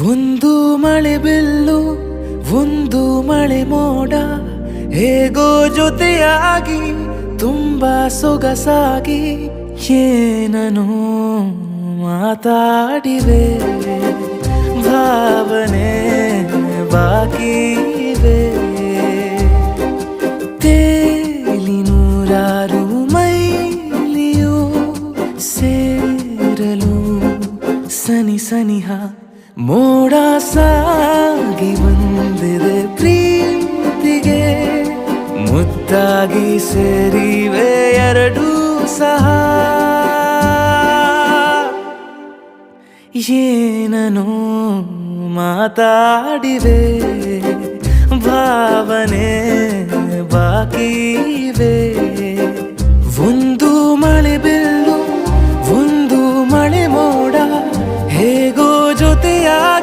ಒಂದು ಮಳೆ ಬಿಲ್ಲು ಒಂದು ಮಳೆ ಮೋಡ ಹೇಗೋ ಜೊತೆಯಾಗಿ ತುಂಬಾ ಸೊಗಸಾಗಿ ಏನನು ಮಾತಾಡಿವೆ ಭಾವನೆ ಬಾಕಿ ಇವೆ ತೇಲಿ ನೂರಾರು ಮೈಲಿಯು ಸೇರಲು ಸನಿ ಸನಿಹ ಮೋಡ ಸಾಗಿ ಬಂದಿದೆ ಪ್ರೀತಿಗೆ ಮುದ್ದಾಗಿ ಸೇರಿವೆ ಎರಡೂ ಸಹ ಏನನು ಮಾತಾಡಿವೆ ಭಾವನೆ ಬಾಕಿ ಇವೆ ಒಂದು ಮಳೆ ಬಿಲ್ಲು ಒಂದು ಮಳೆ ಮೋಡ ಹೇಗೋ ಜೊತೆಯಾಗಿ